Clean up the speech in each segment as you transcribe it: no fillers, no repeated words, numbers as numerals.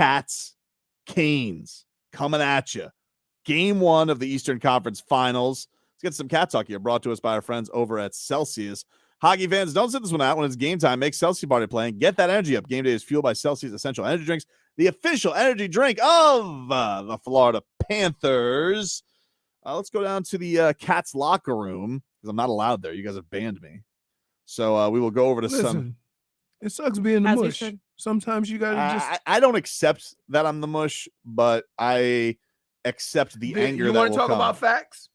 Cats, Canes coming at you. Game 1 of the Eastern Conference Finals. Let's get some Cat talk here, brought to us by our friends over at Celsius. Hockey fans, don't sit this one out when it's game time. Make Celsius party playing. Get that energy up. Game day is fueled by Celsius Essential Energy Drinks, the official energy drink of the Florida Panthers. Let's go down to the Cats locker room because I'm not allowed there. You guys have banned me. So we will go over to some. It sucks being the mush. Sometimes you got to just. I don't accept that I'm the mush, but I accept the anger. You want to talk about facts?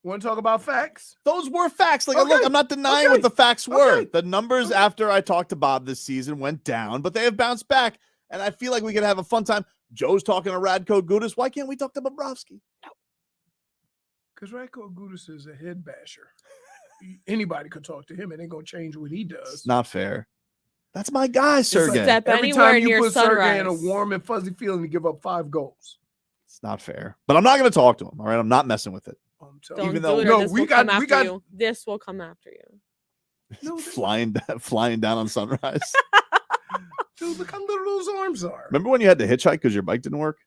Want to talk about facts? Those were facts. Like, look, I'm not denying what the facts were. The numbers after I talked to Bob this season went down, but they have bounced back. And I feel like we could have a fun time. Joe's talking to Radko Gudas. Why can't we talk to Bobrovsky? No. Because Radko Gudas is a head basher. Anybody could talk to him. It ain't going to change what he does. It's not fair. That's my guy, Sergey. Step Every time you put Sergey in a warm and fuzzy feeling to give up 5 goals. It's not fair. But I'm not going to talk to him, all right? I'm not messing with it. Even though we got this will come after you. No, flying down on Sunrise. Dude, look how little those arms are. Remember when you had to hitchhike because your bike didn't work?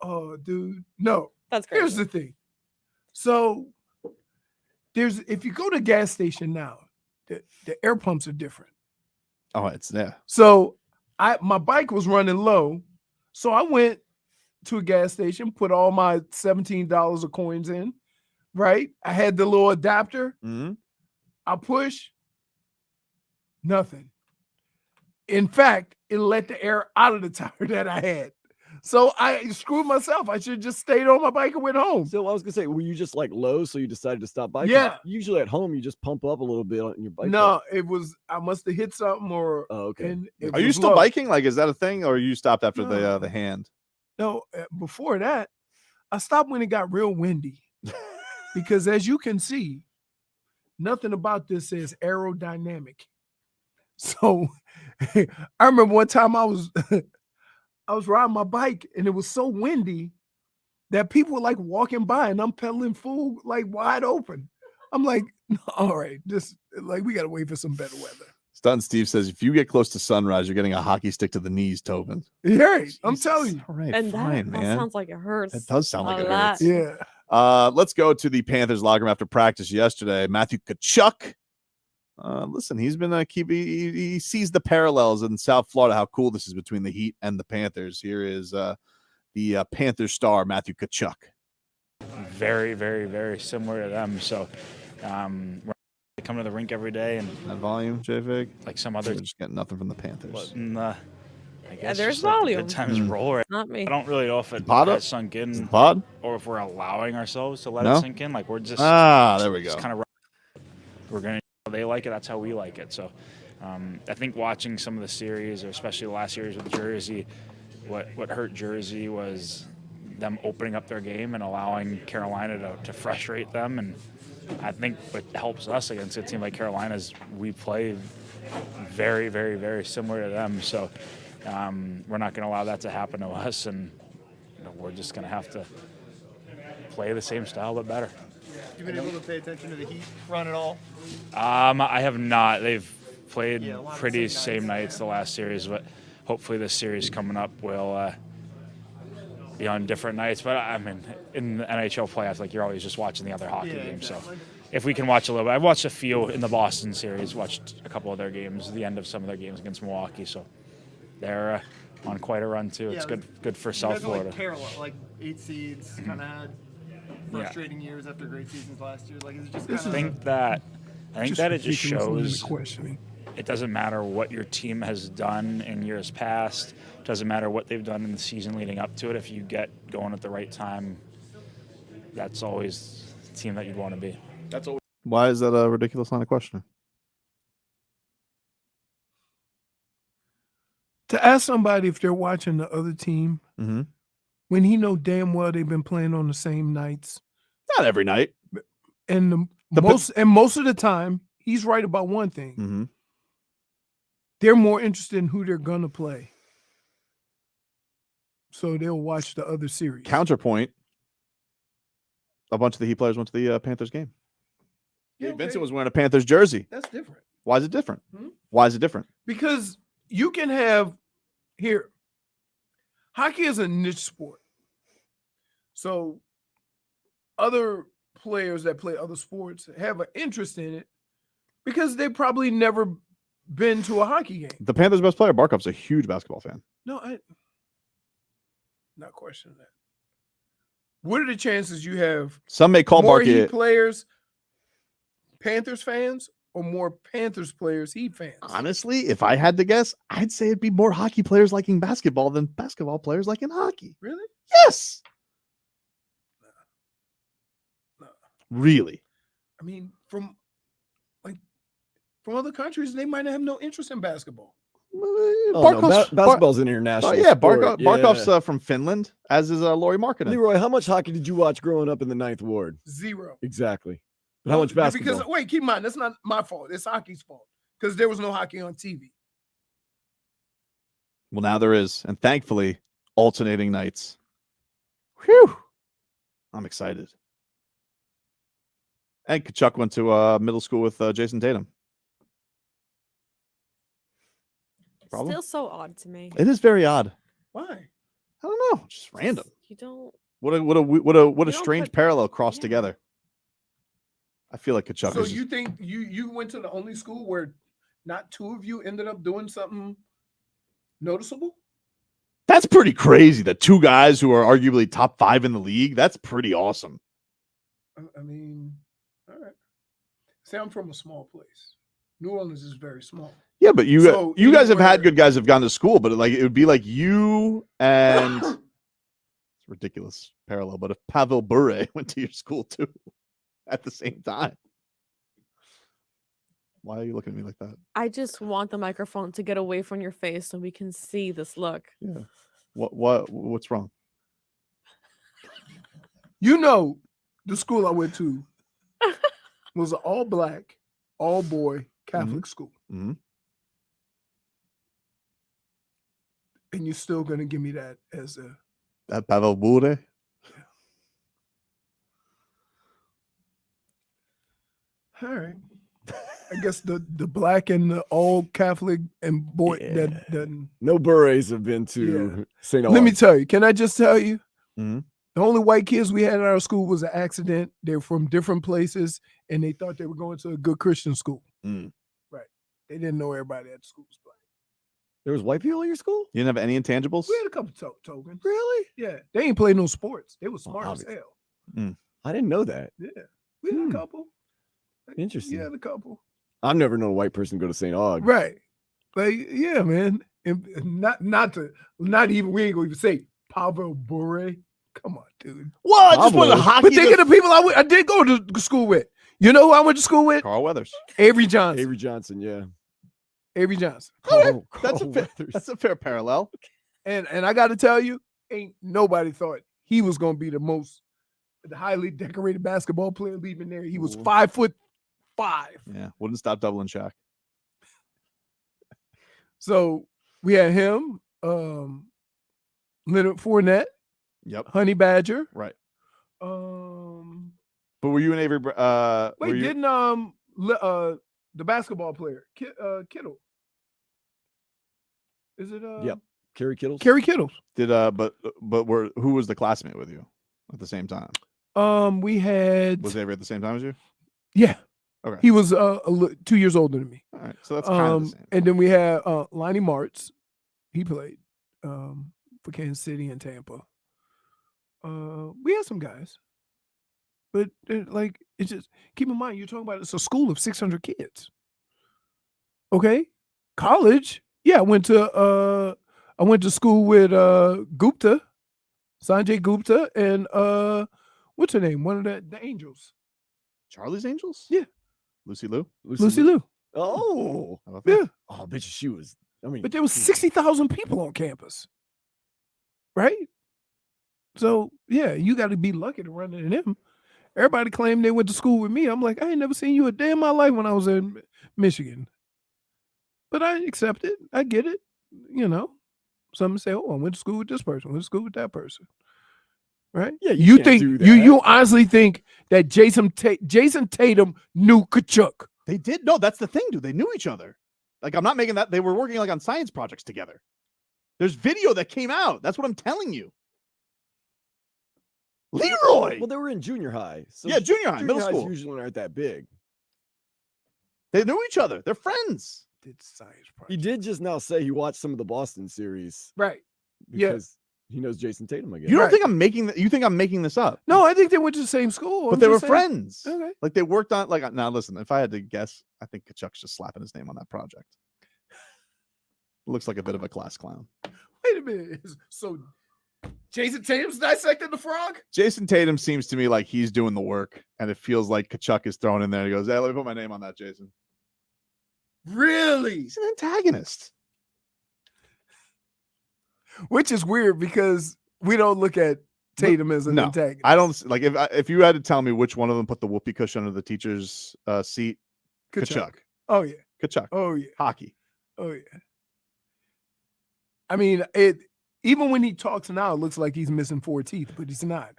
Oh, dude. No. That's crazy. Here's the thing. So if you go to a gas station now, the air pumps are different. Oh, it's there. So my bike was running low. So I went to a gas station, put all my $17 of coins in. Right? I had the little adapter. Mm-hmm. I push. Nothing. In fact, it let the air out of the tire that I had. So I screwed myself. I should have just stayed on my bike and went home. So I was going to say, were you just like low, so you decided to stop biking? Yeah. Usually at home, you just pump up a little bit on your bike. No, it was, I must have hit something or. Oh, okay. Are you still biking? Like, is that a thing? Or you stopped after the hand? No, before that, I stopped when it got real windy. Because as you can see, nothing about this is aerodynamic. So I remember one time I was riding my bike and it was so windy that people were like walking by and I'm pedaling full, like wide open. I'm like, all right, we got to wait for some better weather. Stun Steve says, if you get close to Sunrise, you're getting a hockey stick to the knees, Tobin. Yeah, right. I'm telling you. All right, and fine, that man. sounds like it hurts. It does sound like it lot. hurts. Yeah. Let's go to the Panthers locker room after practice yesterday. Matthew Tkachuk. Listen, he's been he sees the parallels in South Florida, how cool this is between the Heat and the Panthers. Here is the Panthers star, Matthew Tkachuk. Very, very, very similar to them. So we're coming to the rink every day. And that volume, J-Vig? Like some other. Just getting nothing from the Panthers. I guess there's volume. Good times roll. Right? Not me. I don't really know if it has sunk in, or if we're allowing ourselves to let it sink in. Like we're just there we go. Kind of we're gonna. They like it. That's how we like it. So I think watching some of the series, or especially the last series with Jersey, what hurt Jersey was them opening up their game and allowing Carolina to frustrate them. And I think what helps us against a team like Carolina is we play very, very, very similar to them. So. We're not going to allow that to happen to us, and we're just going to have to play the same style but better. You been able to pay attention to the Heat run at all? I have not. They've played pretty same nights the last series, but hopefully this series coming up will be on different nights. But I mean, in the NHL playoffs, like you're always just watching the other hockey games. Exactly. So if we can watch a little bit, I've watched a few in the Boston series, watched a couple of their games, the end of some of their games against Milwaukee. So. They're on quite a run too. It's good for South Florida. Like 8 seeds, kind of had frustrating years after great seasons last year. Like is it just kind of? I think that it just shows. Questioning. It doesn't matter what your team has done in years past. It doesn't matter what they've done in the season leading up to it. If you get going at the right time, that's always the team that you'd want to be. That's always. Why is that a ridiculous line of questioning? To ask somebody if they're watching the other team when he know damn well they've been playing on the same nights. Not every night. And most of the time, he's right about one thing. Mm-hmm. They're more interested in who they're gonna play. So they'll watch the other series. Counterpoint. A bunch of the Heat players went to the Panthers game. Yeah, Vincent was wearing a Panthers jersey. That's different. Why is it different? Why is it different? Because you can have here, Hockey is a niche sport. So other players that play other sports have an interest in it because they probably never been to a hockey game. The Panthers' best player, Barkov's a huge basketball fan. No, not questioning that. What are the chances you have Some may call more Barkey Heat players Panthers fans or more Panthers players Heat fans? Honestly, if I had to guess, I'd say it'd be more hockey players liking basketball than basketball players liking hockey. Really? Yes. No. Really? I mean, from other countries, they might have no interest in basketball. Basketball's an international sport. Barkov's from Finland, as is Lauri Markkanen. Leroy, how much hockey did you watch growing up in the Ninth Ward? 0. Exactly. But how much basketball? Because wait, keep in mind, that's not my fault. It's hockey's fault because there was no hockey on TV. Well, now there is, and thankfully, alternating nights. Whew! I'm excited. And Tkachuk went to middle school with Jason Tatum. Problem? Still so odd to me. It is very odd. Why? I don't know. Just random. You don't. What a don't strange put- parallel crossed yeah. together. I feel like Tkachuk So is. you think you went to the only school where not two of you ended up doing something noticeable? That's pretty crazy. That two guys who are arguably top 5 in the league. That's pretty awesome. I mean, all right. See, I'm from a small place. New Orleans is very small. Yeah, but you So guys have had anywhere- good guys who've gone to school, but it would be like you and it's a ridiculous parallel. But if Pavel Bure went to your school too at the same time, why are you looking at me like that? I just want the microphone to get away from your face so we can see this look. Yeah. What's wrong? You know, the school I went to was an all-black, all-boy Catholic school. Mm-hmm. And you're still going to give me that as a... That Pavel Bure? All right. I guess the black and the all Catholic and boy that doesn't... No Burrays have been to St. Let me tell you. Can I just tell you? Mm-hmm. The only white kids we had in our school was an accident. They're from different places, and they thought they were going to a good Christian school. Mm. Right. They didn't know everybody at the school was black. There was white people at your school? You didn't have any intangibles? We had a couple tokens. Really? Yeah. They ain't play no sports. They were smart as obviously. hell. I didn't know that. Yeah. We had a couple. Interesting. We had a couple. I've never known a white person go to St. Aug. Right. Like, yeah, man. And not even, we ain't gonna even say Pavel Bure. Come on, dude. Well, I just Pablo. went to hockey. But think of the people I did go to school with. You know who I went to school with? Carl Weathers. Avery Johnson. Avery Johnson, yeah. Avery Johnson. That's Carl Weathers. That's a fair parallel. And I got to tell you, ain't nobody thought he was going to be the highly decorated basketball player leaving there. He was Ooh. 5'5". Yeah, wouldn't stop doubling Shaq. So we had him, Leonard Fournette, Yep. Honey Badger. Right. But were you and Avery? wait, didn't the basketball player Kittle? Is it Yep. Kerry Kittles? Kerry Kittles? Did who was the classmate with you at the same time? We had Was Avery at the same time as you? yeah. Okay. He was 2 years older than me. All right, so that's kind of the same. And then we had Lonnie Martz. He played for Kansas City and Tampa. We had some guys, but it's just keep in mind you're talking about it's a school of 600 kids. Okay, college. Yeah, I went to school with Gupta, Sanjay Gupta, and what's her name? One of the Angels. Charlie's Angels? Yeah. Lucy Liu? Lucy Liu. Oh. How about that? Yeah. Oh, bitch, she was. I mean, But there was 60,000 people on campus, right? So yeah, you got to be lucky to run into them. Everybody claimed they went to school with me. I'm like, I ain't never seen you a day in my life when I was in Michigan. But I accept it. I get it. You know, some say, "Oh, I went to school with this person. Went to school with that person." Right? Yeah, You can't think do that. you honestly think that Jason Tatum knew Tkachuk? They did. No, that's the thing, dude. They knew each other. Like, I'm not making that. They were working like on science projects together. There's video that came out. That's what I'm telling you. Leroy. Well, they were in junior high. So Yeah, junior high, middle highs school. usually aren't that big. They knew each other. They're friends. Did science He project. did just now say he watched some of the Boston series Right. Yeah. because he knows Jason Tatum again. You don't Right. think I'm making you think I'm making this up? No, I think they went to the same school. But I'm they were just saying. friends. Okay. Like they worked on now listen, if I had to guess, I think Tkachuk's just slapping his name on that project. Looks like a bit of a class clown. Wait a minute. So Jason Tatum's dissecting the frog? Jason Tatum seems to me like he's doing the work, and it feels like Tkachuk is thrown in there. He goes, "Hey, let me put my name on that, Jason." Really? He's an antagonist. Which is weird because we don't look at Tatum as an No, antagonist. I don't like if you had to tell me which one of them put the whoopee cushion under the teacher's seat. Tkachuk. Oh yeah. Tkachuk. Oh yeah. Hockey. Oh yeah. I mean, even when he talks now, it looks like he's missing 4 teeth, but he's not.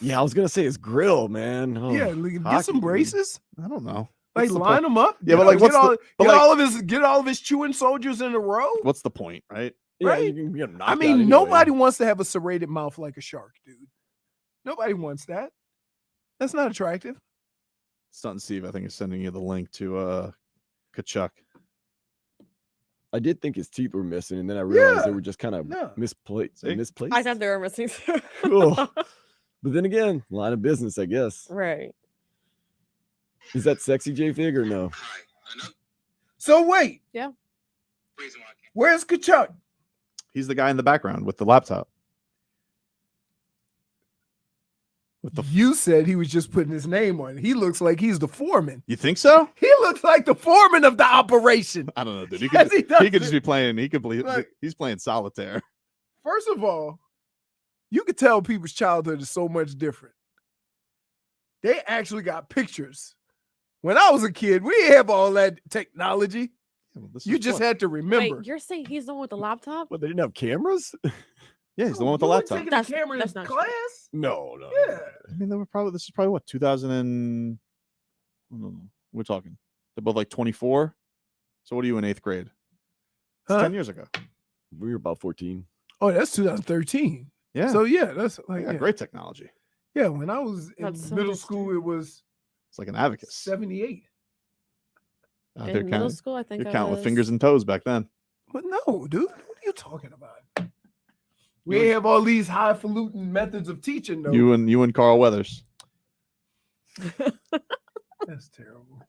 Yeah, I was gonna say his grill, man. Oh, Yeah, like, get hockey, some dude. braces. I don't know. Like What's the line point? them up. Yeah, but like, what's the- but like- get all of his chewing soldiers in a row. What's the point, right? Yeah, Right? you can get knocked I out mean, anyway. nobody wants to have a serrated mouth like a shark, dude. Nobody wants that. That's not attractive. Stunt Steve, I think, is sending you the link to Tkachuk. I did think his teeth were missing, and then I realized they Yeah. were just kind of Yeah. misplaced. See? Misplaced. I thought they were missing too. Cool. But then again, line of business, I guess. Right. Is that sexy J Fig or no? So wait. Yeah. Where's Tkachuk? He's the guy in the background with the laptop. With the You said he was just putting his name on it. He looks like he's the foreman. You think so? He looks like the foreman of the operation. I don't know, dude. He Yes, could, he does. he could just be playing. Like- He's playing solitaire. First of all, you could tell people's childhood is so much different. They actually got pictures. When I was a kid, we didn't have all that technology. Yeah, well, this You is just fun. had to remember. Wait, you're saying he's the one with the laptop? What, they didn't have cameras? Yeah, he's the one with the You were laptop. taking That's- the camera in that's not true. class? No. Yeah. I mean, this is probably what 2000 and I don't know. We're talking. They're both like 24. So what are you in 8th grade? It's Huh? 10 years ago. We were about 14. Oh, that's 2013. Yeah. So yeah, that's like yeah, yeah. great technology. Yeah, when I was in That's so middle much school, true. it was It's like an abacus. 78. Out In there middle counting, school, I think you're I counting with was- fingers and toes back then. But no, dude, what are you talking about? We ain't have all these highfalutin methods of teaching, though. You and Carl Weathers. That's terrible.